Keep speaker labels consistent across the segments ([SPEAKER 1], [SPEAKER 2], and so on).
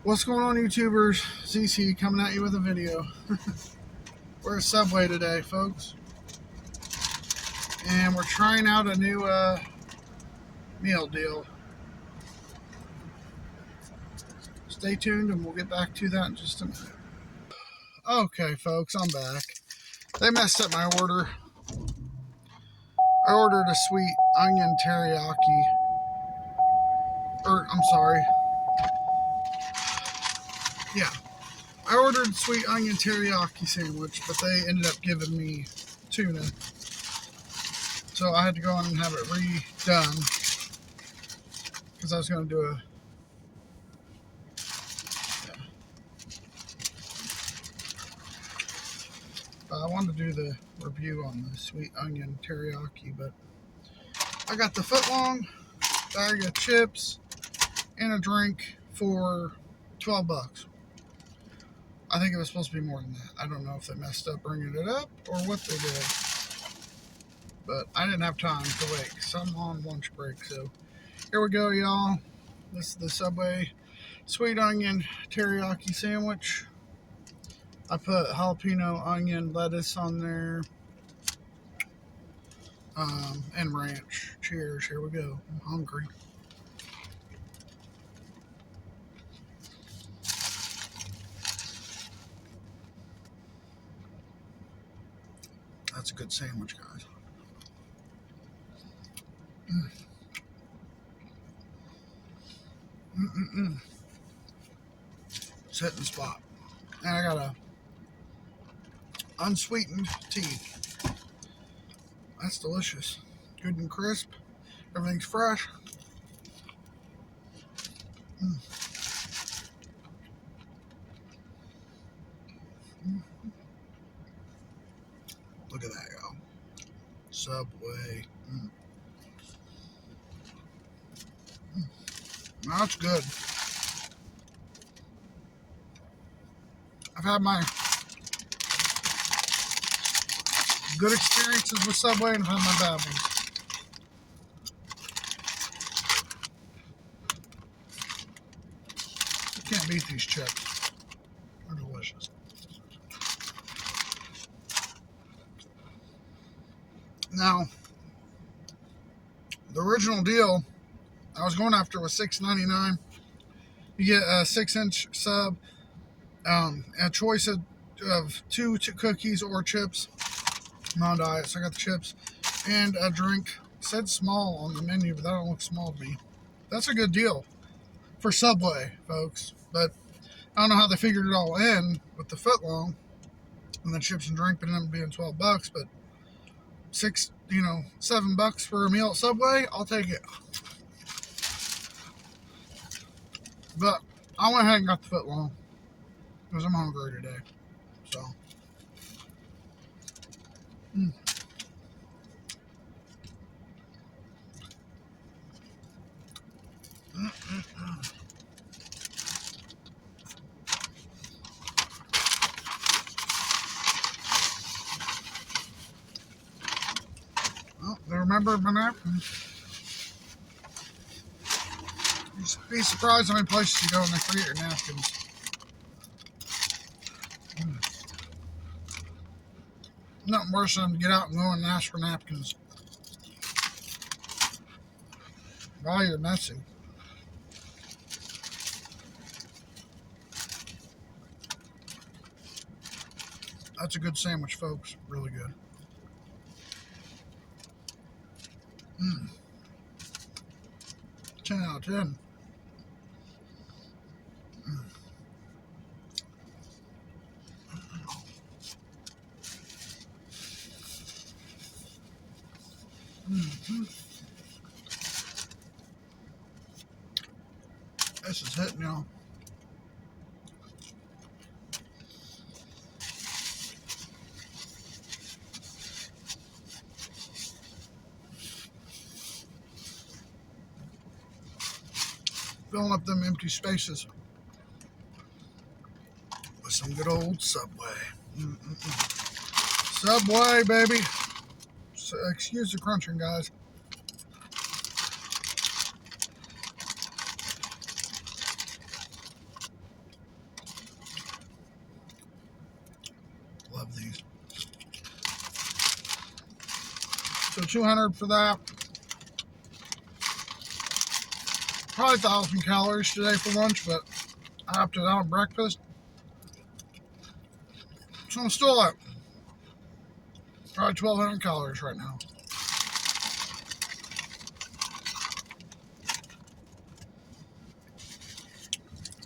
[SPEAKER 1] What's going on, YouTubers? ZC coming at you with a video. We're at Subway today, folks, and we're trying out a new meal deal. Stay tuned and we'll get back to that in just a minute. Okay, folks, I'm back. They messed up my order. I ordered a sweet onion teriyaki. Yeah. I ordered sweet onion teriyaki sandwich, but they ended up giving me tuna. So I had to go on and have it redone because I was going to do a... I wanted to do the review on the sweet onion teriyaki, but I got the footlong bag of chips and a drink for $12. I think it was supposed to be more than that. I don't know if they messed up bringing it up or what they did, but I didn't have time to wait because I'm on lunch break. So here we go, y'all. This is the Subway sweet onion teriyaki sandwich. I put jalapeno, onion, lettuce on there, and ranch. Cheers. Here we go. I'm hungry. That's a good sandwich, guys. It's hitting the spot. And I got a unsweetened tea. That's delicious. Good and crisp. Everything's fresh. Look at that, y'all. Subway. That's good. I've had my good experiences with Subway and I've had my bad ones. You can't beat these chips. They're delicious. Now, the original deal I was going after was $6.99. You get a 6-inch sub, a choice of two cookies or chips. I'm on diet, so I got the chips and a drink. It said small on the menu, but that don't look small to me. That's a good deal for Subway, folks. But I don't know how they figured it all in with the footlong and the chips and drink, but it ended up being $12. But $7 for a meal at Subway, I'll take it. But I went ahead and got the footlong because I'm hungry today. So. Well, they remembered my napkins. You'd be surprised how many places you go and they forget your napkins. Nothing worse than to get out and go and ask for napkins while you're messy. That's a good sandwich, folks. Really good. 10 out of 10. This is hitting, y'all. Filling up them empty spaces with some good old Subway. Subway, baby. So, excuse the crunching, guys. So 200 for that. Probably 1,000 calories today for lunch, but I opted out on breakfast. So I'm still at probably 1,200 calories right now.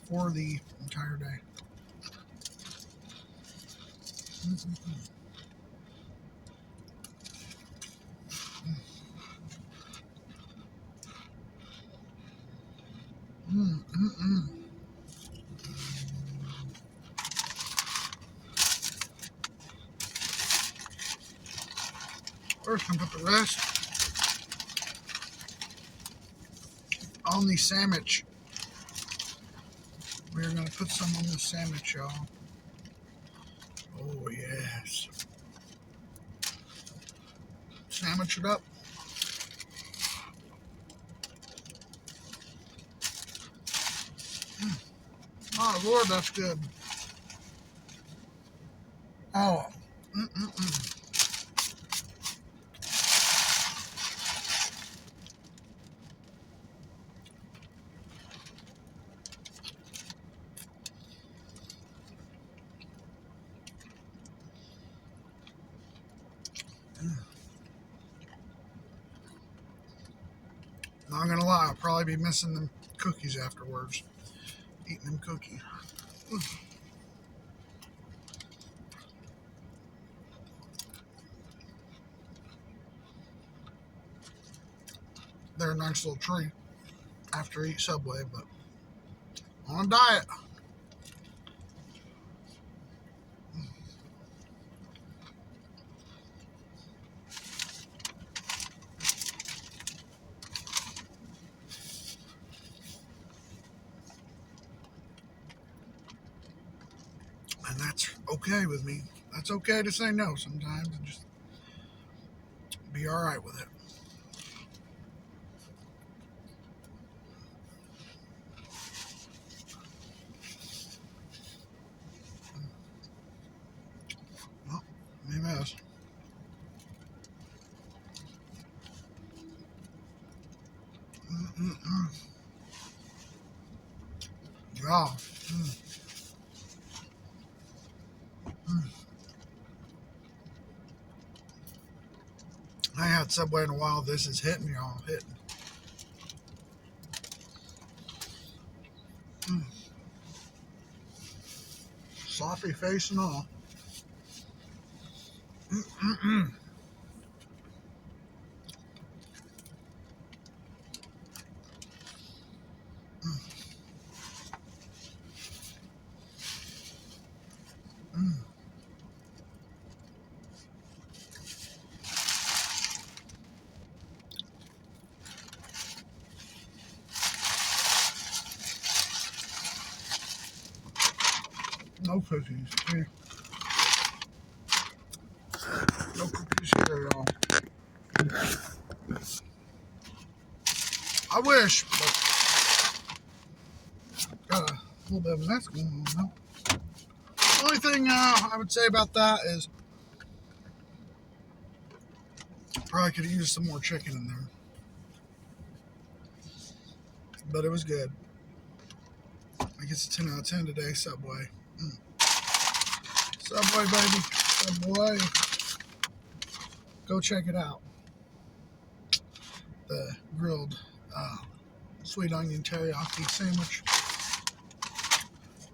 [SPEAKER 1] For the entire day. First, I'm going to put the rest on the sandwich. We're going to put some on the sandwich, y'all. Oh, yes. Sandwich it up. Oh, Lord, that's good. Oh. Not gonna lie, I'll probably be missing them cookies afterwards. Eating them cookies. They're a nice little treat after I eat Subway, but on a diet. And that's okay with me. That's okay to say no sometimes and just be alright with it. Well, maybe that's. Yeah. I ain't had Subway in a while. This is hitting, y'all. Hitting. Sloppy face and all. No cookies. Here. No cookies here, y'all. I wish, but got a little bit of mess going on now. The only thing I would say about that is probably could have used some more chicken in there. But it was good. I guess a 10 out of 10 today, Subway. Subway, baby. Subway. Go check it out. The grilled sweet onion teriyaki sandwich.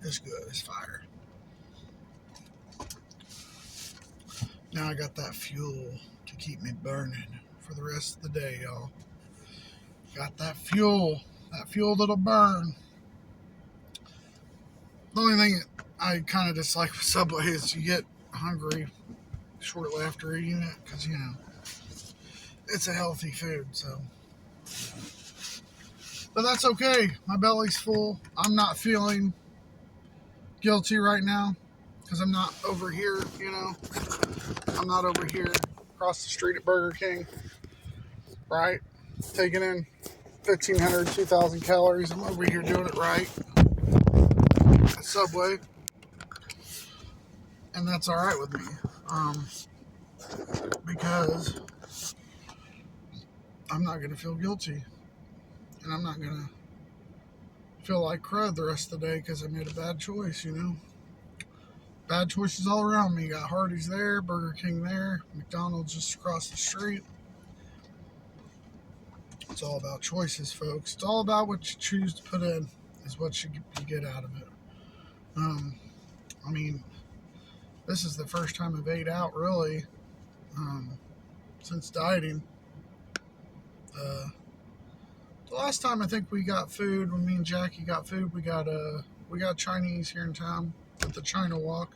[SPEAKER 1] It's good. It's fire. Now I got that fuel to keep me burning for the rest of the day, y'all. Got that fuel that'll burn. The only thing I kind of dislike with Subway is you get hungry shortly after eating it because, you know, it's a healthy food, so. But that's okay. My belly's full. I'm not feeling guilty right now because I'm not over here, you know. I'm not over here across the street at Burger King, right? Taking in 1,500, 2,000 calories. I'm over here doing it right at Subway. And that's all right with me. Because I'm not going to feel guilty. And I'm not going to feel like crud the rest of the day because I made a bad choice, you know? Bad choices all around me. You got Hardee's there, Burger King there, McDonald's just across the street. It's all about choices, folks. It's all about what you choose to put in is what you get out of it. I mean, this is the first time I've ate out, really, since dieting. The last time I think we got food, when me and Jackie got food, we got Chinese here in town at the China Walk.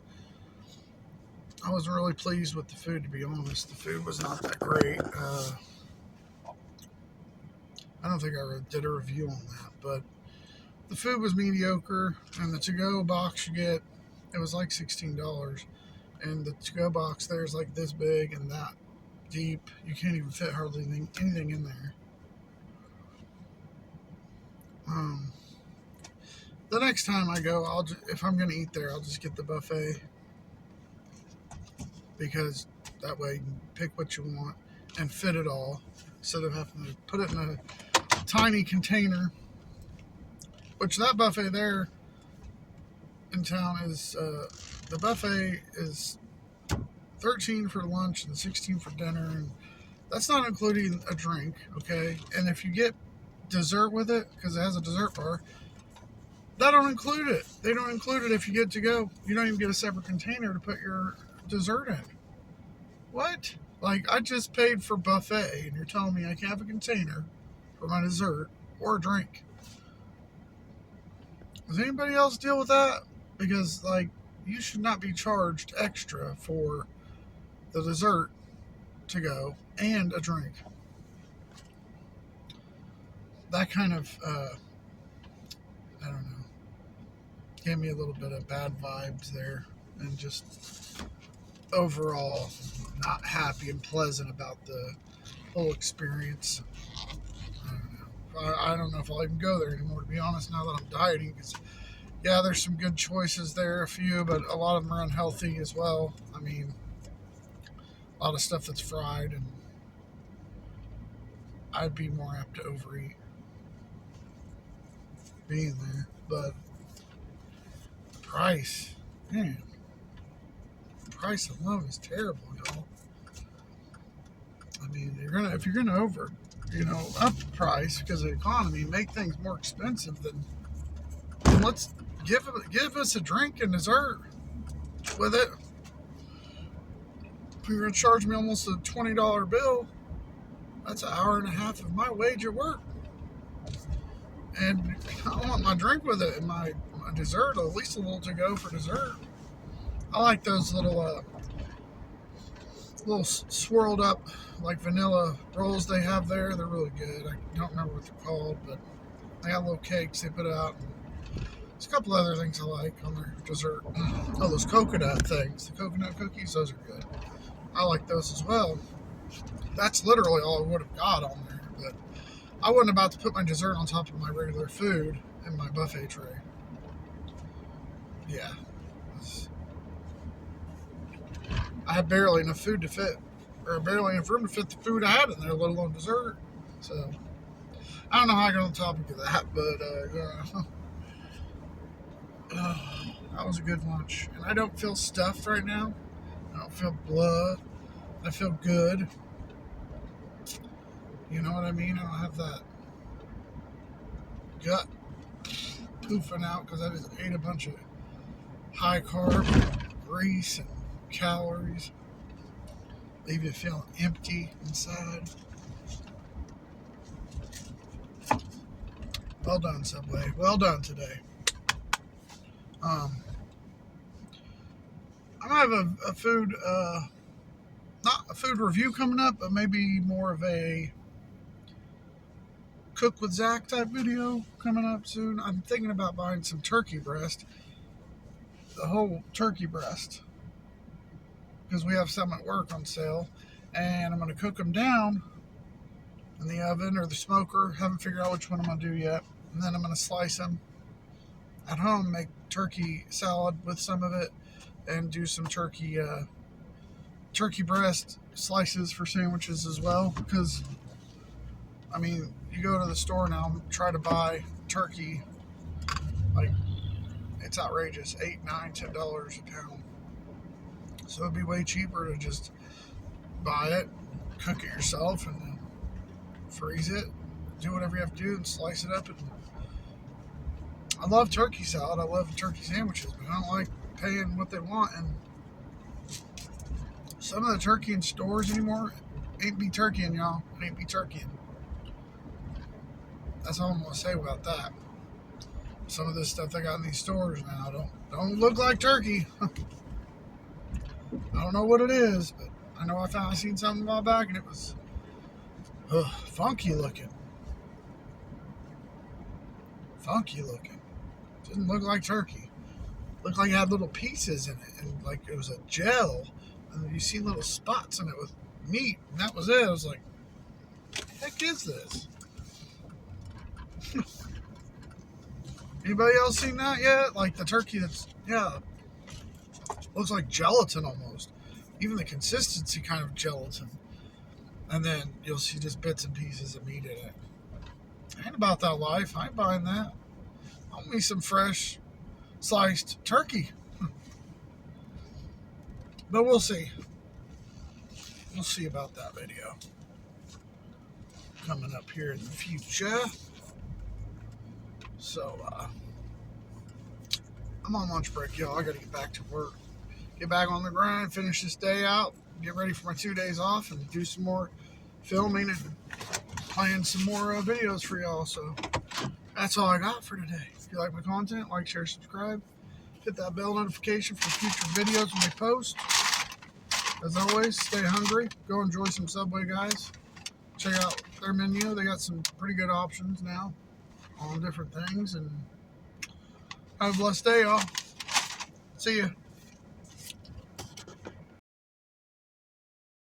[SPEAKER 1] I wasn't really pleased with the food, to be honest. The food was not that great. I don't think I did a review on that, but the food was mediocre, and the to-go box you get, it was like $16, and the to-go box there is like this big and that deep. You can't even fit hardly anything in there. The next time I go, if I'm going to eat there, I'll just get the buffet, because that way you can pick what you want and fit it all instead of having to put it in a tiny container. Which that buffet there in town is, the buffet is $13 for lunch and $16 for dinner, and that's not including a drink, okay? And if you get dessert with it, because it has a dessert bar, that don't include it. They don't include it if you get to go. You don't even get a separate container to put your dessert in. What? Like, I just paid for buffet, and you're telling me I can't have a container for my dessert or a drink. Does anybody else deal with that? Because, like, you should not be charged extra for the dessert to go and a drink. That kind of, I don't know, gave me a little bit of bad vibes there, and just overall not happy and pleasant about the whole experience. I don't know if I'll even go there anymore, to be honest, now that I'm dieting, because yeah, there's some good choices there, a few, but a lot of them are unhealthy as well. I mean, a lot of stuff that's fried, and I'd be more apt to overeat being there. But the price, man, the price alone is terrible, y'all. I mean, if you're gonna up the price because of the economy, make things more expensive, then let's give us a drink and dessert with it. If you're gonna charge me almost a $20 bill, that's an hour and a half of my wage at work. And I want my drink with it and my dessert, at least a little to go for dessert. I like those little swirled up, like vanilla rolls they have there. They're really good. I don't remember what they're called, but they got little cakes they put out. There's a couple other things I like on their dessert. Oh, those coconut things. The coconut cookies, those are good. I like those as well. That's literally all I would have got on there, but I wasn't about to put my dessert on top of my regular food in my buffet tray. Yeah. I had barely enough food to fit, or barely enough room to fit the food I had in there, let alone dessert. So, I don't know how I got on the topic of that, but, that was a good lunch. And I don't feel stuffed right now. I don't feel blood. I feel good. You know what I mean? I don't have that gut poofing out because I just ate a bunch of high carb, grease, and calories. Leave you feeling empty inside. Well done, Subway. Well done today. I have a food, not a food review coming up, but maybe more of a cook with Zach type video coming up soon. I'm thinking about buying some turkey breast, the whole turkey breast, because we have some at work on sale, and I'm going to cook them down in the oven or the smoker. Haven't figured out which one I'm going to do yet. And then I'm going to slice them at home, make turkey salad with some of it, and do some turkey breast slices for sandwiches as well, because I mean, you go to the store now and try to buy turkey, like, it's outrageous, $8, $9, $10 a pound. So it'd be way cheaper to just buy it, cook it yourself, and then freeze it, do whatever you have to do, and slice it up. And I love turkey salad. I love turkey sandwiches, but I don't like paying what they want. And some of the turkey in stores anymore ain't be turkeying, y'all. It ain't be turkeying. That's all I'm gonna say about that. Some of this stuff they got in these stores now don't look like turkey. I don't know what it is, but I know I seen something a while back and it was funky looking. Funky looking. Didn't look like turkey. Looked like it had little pieces in it, and like it was a gel, and you see little spots in it with meat, and that was it. I was like, "What the heck is this?" Anybody else seen that yet? Like the turkey that's looks like gelatin almost. Even the consistency kind of gelatin, and then you'll see just bits and pieces of meat in it. I ain't about that life. I ain't buying that. I want me some fresh sliced turkey. But we'll see. We'll see about that video coming up here in the future. So, I'm on lunch break, y'all. I got to get back to work. Get back on the grind, finish this day out, get ready for my 2 days off, and do some more filming and playing some more videos for y'all. So, that's all I got for today. If you like my content, like, share, subscribe. Hit that bell notification for future videos when they post. As always, stay hungry. Go enjoy some Subway, guys. Check out their menu. They got some pretty good options now on different things. And have a blessed day, y'all. See ya.